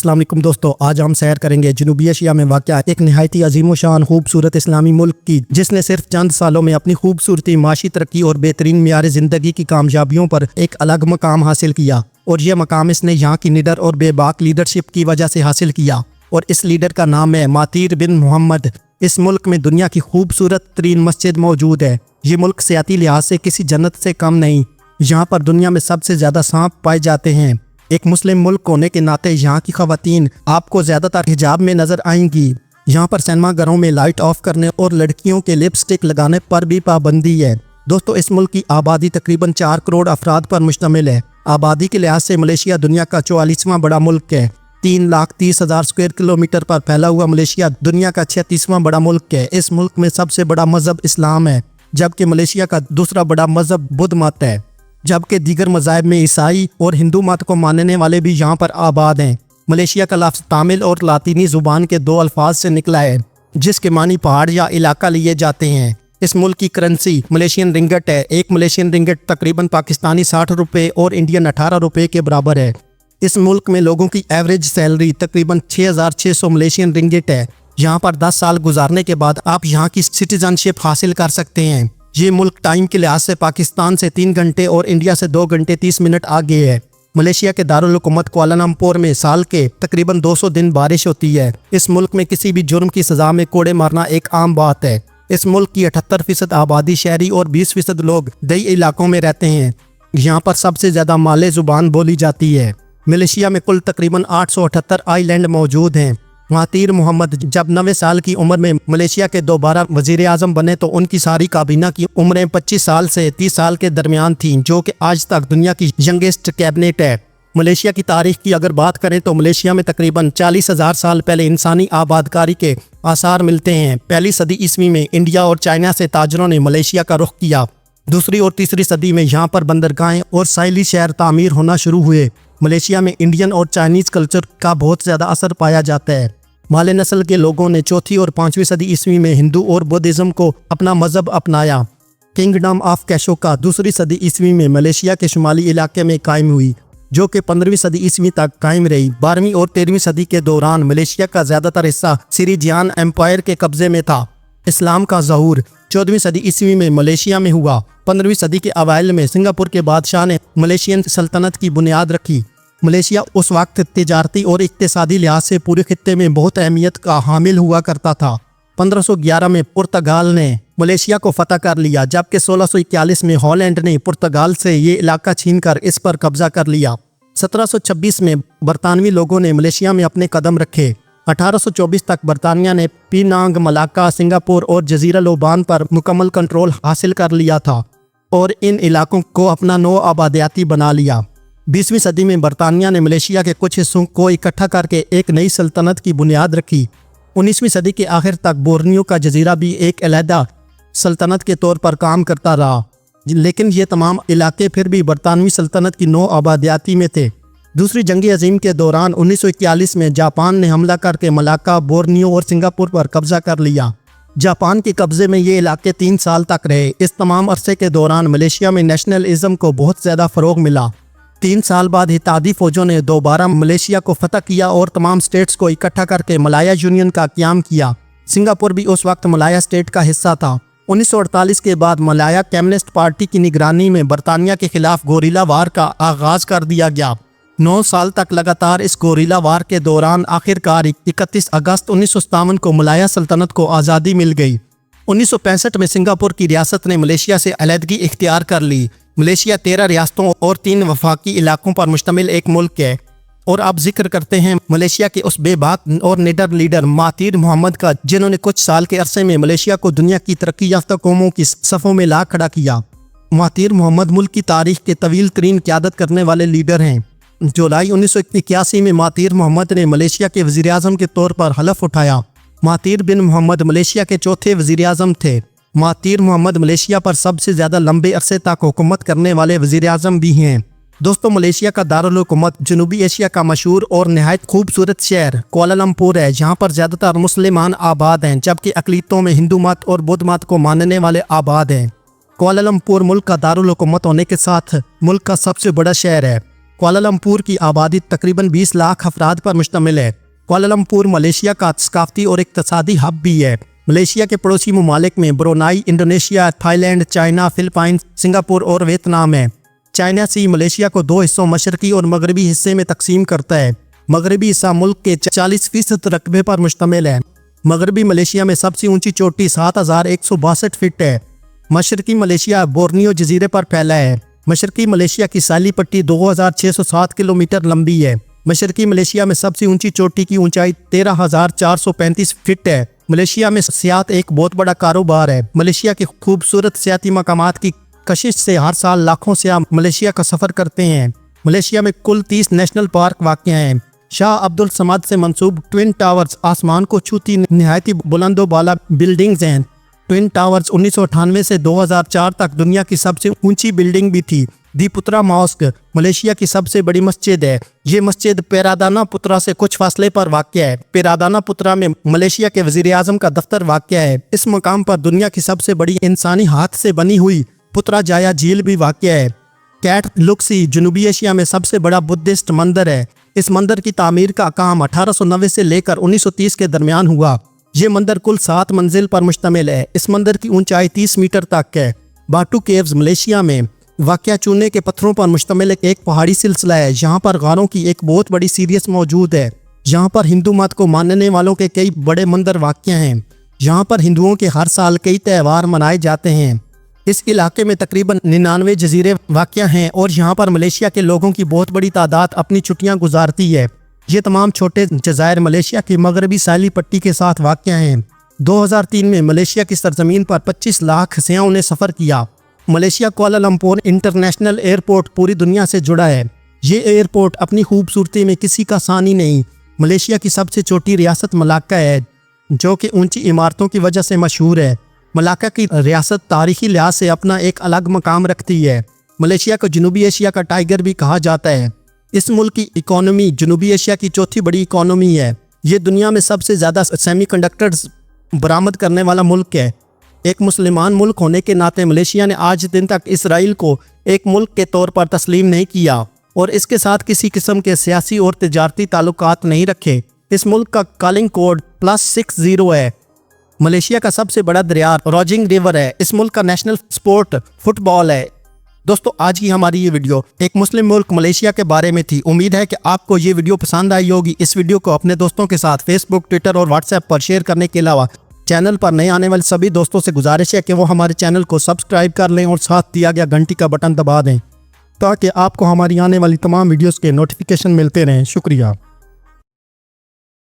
अस्सलाम वालेकुम दोस्तों, आज हम सैर करेंगे जनूबी एशिया में वाक़या एक नहायती अजीम शान खूबसूरत इस्लामी मुल्क की, जिसने सिर्फ चंद सालों में अपनी खूबसूरती, माशी तरक्की और बेहतरीन मियार ज़िंदगी की कामयाबियों पर एक अलग मकाम हासिल किया। और यह मकाम इसने यहाँ की निडर और बेबाक लीडरशिप की वजह से हासिल किया, और इस लीडर का नाम है महातीर बिन मोहम्मद। इस मुल्क में दुनिया की खूबसूरत तरीन मस्जिद मौजूद है। ये मुल्क सियाती लिहाज से किसी जन्नत से कम नहीं। यहाँ पर दुनिया में सबसे ज़्यादा सांप पाए जाते हैं। एक मुस्लिम मुल्क होने के नाते यहाँ की ख़वातीन आपको ज़्यादातर हिजाब में नज़र आएंगी। यहाँ पर सिनेमा घरों में लाइट ऑफ करने और लड़कियों के लिपस्टिक लगाने पर भी पाबंदी है। दोस्तों, इस मुल्क की आबादी तकरीबन 4 करोड़ अफराद पर मुश्तमिल है। आबादी के लिहाज से मलेशिया दुनिया का 44वां बड़ा मुल्क है। 3,30,000 स्क्वायर किलोमीटर पर फैला हुआ मलेशिया दुनिया का 36वां बड़ा मुल्क है। इस मुल्क में सबसे बड़ा मज़हब इस्लाम है, जबकि मलेशिया का दूसरा बड़ा मज़हब बुद्ध मत है, जबकि दीगर मज़ाहिब में ईसाई और हिंदू मत को मानने वाले भी यहाँ पर आबाद हैं। मलेशिया का लफ्ज़ तामिल और लातीनी ज़ुबान के 2 अल्फाज से निकला है, जिसके मानी पहाड़ या इलाका लिए जाते हैं। इस मुल्क की करेंसी मलेशियन रिंगट है। एक मलेशियन रिंगट तकरीबन पाकिस्तानी 60 रुपये और इंडियन 18 रुपये के बराबर है। इस मुल्क में लोगों की एवरेज सैलरी तकरीबन 6,600 मलेशियन रिंगिट है। यहाँ पर 10 साल गुजारने के बाद आप यहाँ की सिटीजनशिप हासिल कर सकते हैं। ये मुल्क टाइम के लिहाज से पाकिस्तान से 3 घंटे और इंडिया से 2 घंटे 30 मिनट आगे है। मलेशिया के दारुल हुकूमत कुआलालंपुर में साल के तकरीबन 200 दिन बारिश होती है। इस मुल्क में किसी भी जुर्म की सज़ा में कोड़े मारना एक आम बात है। इस मुल्क की 78% आबादी शहरी और 20% लोग दई इलाकों में रहते हैं। यहाँ पर सबसे ज़्यादा माले ज़ुबान बोली जाती है। मलेशिया में कुल तकरीबन 878 आइलैंड मौजूद हैं। महातीर मोहम्मद जब 9 साल की उम्र में मलेशिया के दोबारा वज़ीर आज़म बने तो उनकी सारी काबीना की उम्रें 25 साल से 30 साल के दरमियान थीं, जो कि आज तक दुनिया की यंगेस्ट कैबिनेट है। मलेशिया की तारीख की अगर बात करें तो मलेशिया में तकरीबन 40,000 साल पहले इंसानी आबादकारी के आसार मिलते हैं। पहली सदी ईस्वी में इंडिया और चाइना से ताजरों ने मलेशिया का रुख किया। दूसरी और तीसरी सदी में यहाँ पर बंदरगाहें और साहिली शहर तामीर होना शुरू हुए। मलेशिया में इंडियन और चाइनीज़ कल्चर का बहुत ज़्यादा असर पाया जाता है। माले नस्ल के लोगों ने 4वीं और 5वीं सदी ईस्वी में हिंदू और बुद्धिज़्म को अपना मज़हब अपनाया। किंगडम ऑफ कैशोका 2री सदी ईस्वी में मलेशिया के शुमाली इलाके में कायम हुई, जो कि 15वीं सदी ईस्वी तक कायम रही। 12वीं और 13वीं सदी के दौरान मलेशिया का ज़्यादातर हिस्सा सिरिजियान एम्पायर के कब्ज़े में था। इस्लाम का ज़हूर 14वीं सदी ईस्वी में मलेशिया में हुआ। 15वीं सदी के अवाइल में सिंगापुर के बादशाह ने मलेशियन सल्तनत की बुनियाद रखी। मलेशिया उस वक्त तिजारती और इक्तिसादी लिहाज से पूरे खित्ते में बहुत अहमियत का हामिल हुआ करता था। 1511 में पुर्तगाल ने मलेशिया को फतह कर लिया, जबकि 1641 में हॉलैंड ने पुर्तगाल से ये इलाका छीनकर इस पर कब्जा कर लिया। 1726 में बरतानवी लोगों ने मलेशिया में अपने कदम रखे। 1824 तक बरतानिया ने पीनांग, मलाक्का, सिंगापुर और जजीरा लोबान पर मुकम्मल कंट्रोल हासिल कर लिया था और इन इलाकों को अपना नौ आबादियाती बना लिया। 20वीं सदी में बरतानिया ने मलेशिया के कुछ हिस्सों को इकट्ठा करके एक नई सल्तनत की बुनियाद रखी। 19वीं सदी के आखिर तक बोर्नियो का जजीरा भी एक अलहदा सल्तनत के तौर पर काम करता रहा, लेकिन ये तमाम इलाके फिर भी बरतानवी सल्तनत की 9 आबादियाती में थे। दूसरी जंग अजीम के दौरान 1941 में जापान ने हमला करके मलाक्का, बोर्नियो और सिंगापुर पर कब्जा कर लिया। जापान के कब्जे में ये इलाके 3 साल तक रहे। इस तमाम अरसे के दौरान मलेशिया में नेशनलिज्म को बहुत ज़्यादा फ़रोग मिला। 3 साल बाद इत्तेहादी फ़ौजों ने दोबारा मलेशिया को फतह किया और तमाम स्टेट्स को इकट्ठा करके मलाया यूनियन का क़याम किया। सिंगापुर भी उस वक्त मलाया स्टेट का हिस्सा था। 1948 के बाद मलाया कम्युनिस्ट पार्टी की निगरानी में बरतानिया के खिलाफ गोरिल्ला वार का आगाज़ कर दिया गया। 9 साल तक लगातार इस गोरिल्ला वार के दौरान आखिरकार 31 अगस्त 1957 को मलाया सल्तनत को आज़ादी मिल गई। 1965 में सिंगापुर की रियासत ने मलेशिया से अलहदगी इख्तियार कर ली। मलेशिया 13 रियासतों और 3 वफाकी इलाकों पर मुश्तमिल एक मुल्क है। और अब जिक्र करते हैं मलेशिया के उस बेबाक और निडर लीडर महातीर मोहम्मद का, जिन्होंने कुछ साल के अरसे में मलेशिया को दुनिया की तरक्की याफ्ता कौमों की सफ़ों में ला खड़ा किया। महातीर मोहम्मद मुल्क की तारीख के तवील तरीन क़यादत करने वाले लीडर हैं। जुलाई 1981 में महातीर मोहम्मद ने मलेशिया के वज़ीर आज़म के तौर पर हलफ उठाया। महातीर बिन मोहम्मद मलेशिया के चौथे वज़ीर आज़म थे। महातीर मोहम्मद मलेशिया पर सबसे ज़्यादा लंबे अरसे तक हुकूमत करने वाले वज़ीर आज़म भी हैं। दोस्तों, मलेशिया का दारुल हुकूमत जनूबी एशिया का मशहूर और नहायत खूबसूरत शहर कुआलालंपुर है, जहाँ पर ज़्यादातर मुसलमान आबाद हैं, जबकि अक़लियतों में हिंदू मत और बुद्ध मत को मानने वाले आबाद हैं। कुआलालंपुर मुल्क का दारुल हुकूमत होने के साथ मुल्क का सबसे बड़ा शहर है। کوالالمپور کی آبادی تقریباً 20 لاکھ افراد پر مشتمل ہے۔ کوالالمپور ملیشیا کا ثقافتی اور اقتصادی ہب بھی ہے۔ ملیشیا کے پڑوسی ممالک میں Brunei, Indonesia, Thailand, China, Philippines, Singapore اور ویتنام ہے۔ چائنا سی ملیشیا کو 2 حصوں مشرقی اور مغربی حصے میں تقسیم کرتا ہے۔ مغربی حصہ ملک کے 40% رقبے پر مشتمل ہے۔ مغربی ملیشیا میں سب سے اونچی چوٹی 7162 فٹ ہے۔ مشرقی ملیشیا بورنیو جزیرے پر پھیلا ہے۔ مشرقی ملیشیا کی ساحلی پٹی 2607 کلومیٹر لمبی ہے۔ مشرقی ملیشیا میں سب سے اونچی چوٹی کی اونچائی 13435 فٹ ہے۔ ملیشیا میں سیاحت ایک بہت بڑا کاروبار ہے۔ ملیشیا کے خوبصورت سیاحتی مقامات کی کشش سے ہر سال لاکھوں سیاح ملیشیا کا سفر کرتے ہیں۔ ملیشیا میں کل 30 نیشنل پارک واقع ہیں۔ شاہ عبد الصمد سے منسوب ٹوئن ٹاورز آسمان کو چھوتی نہایتی بلند و بالا بلڈنگز ہیں۔ ٹوئن ٹاورز 1998 سے 2004 تک دنیا کی سب سے اونچی بلڈنگ بھی تھی۔ دی پترا ماسک ملیشیا کی سب سے بڑی مسجد ہے۔ یہ مسجد پیرادانا پترا سے کچھ فاصلے پر واقع ہے۔ پیرادانا پترا میں ملیشیا کے وزیر اعظم کا دفتر واقع ہے۔ اس مقام پر دنیا کی سب سے بڑی انسانی ہاتھ سے بنی ہوئی پترا جایا جھیل بھی واقع ہے۔ کیٹ لکسی جنوبی ایشیا میں سب سے بڑا بدھسٹ مندر ہے۔ اس مندر کی تعمیر کا کام 1890 سے لے کر 1930 کے درمیان ہوا۔ یہ مندر کل 7 منزل پر مشتمل ہے۔ اس مندر کی اونچائی 30 میٹر تک ہے۔ باٹو کیوز ملیشیا میں واقع چونے کے پتھروں پر مشتمل ایک پہاڑی سلسلہ ہے۔ یہاں پر غاروں کی ایک بہت بڑی سیریز موجود ہے۔ یہاں پر ہندو مت کو ماننے والوں کے کئی بڑے مندر واقع ہیں۔ یہاں پر ہندوؤں کے ہر سال کئی تہوار منائے جاتے ہیں۔ اس علاقے میں تقریباً 99 جزیرے واقع ہیں اور یہاں پر ملیشیا کے لوگوں کی بہت بڑی تعداد اپنی چھٹیاں گزارتی ہے۔ یہ تمام چھوٹے جزائر ملیشیا کی مغربی ساحلی پٹی کے ساتھ واقع ہیں۔ 2003 میں ملیشیا کی سرزمین پر 25 لاکھ سیاحوں نے سفر کیا۔ ملیشیا کوالالمپور انٹرنیشنل ایئرپورٹ پوری دنیا سے جڑا ہے۔ یہ ایئرپورٹ اپنی خوبصورتی میں کسی کا ثانی نہیں۔ ملیشیا کی سب سے چھوٹی ریاست ملاکا ہے، جو کہ اونچی عمارتوں کی وجہ سے مشہور ہے۔ ملاکا کی ریاست تاریخی لحاظ سے اپنا ایک الگ مقام رکھتی ہے۔ ملیشیا کو جنوبی ایشیا کا ٹائیگر بھی کہا جاتا ہے۔ اس ملک کی اکانومی جنوبی ایشیا کی چوتھی بڑی اکانومی ہے۔ یہ دنیا میں سب سے زیادہ سیمی کنڈکٹرز برآمد کرنے والا ملک ہے۔ ایک مسلمان ملک ہونے کے ناطے ملیشیا نے آج دن تک اسرائیل کو ایک ملک کے طور پر تسلیم نہیں کیا اور اس کے ساتھ کسی قسم کے سیاسی اور تجارتی تعلقات نہیں رکھے۔ اس ملک کا کالنگ کوڈ +60 ہے۔ ملیشیا کا سب سے بڑا دریا روجنگ ریور ہے۔ اس ملک کا نیشنل سپورٹ فٹ بال ہے۔ دوستو، آج کی ہماری یہ ویڈیو ایک مسلم ملک ملیشیا کے بارے میں تھی۔ امید ہے کہ آپ کو یہ ویڈیو پسند آئی ہوگی۔ اس ویڈیو کو اپنے دوستوں کے ساتھ فیس بک، ٹویٹر اور واٹس ایپ پر شیئر کرنے کے علاوہ چینل پر نئے آنے والے سبھی دوستوں سے گزارش ہے کہ وہ ہمارے چینل کو سبسکرائب کر لیں اور ساتھ دیا گیا گھنٹی کا بٹن دبا دیں تاکہ آپ کو ہماری آنے والی تمام ویڈیوز کے نوٹیفیکیشن ملتے رہیں۔ شکریہ۔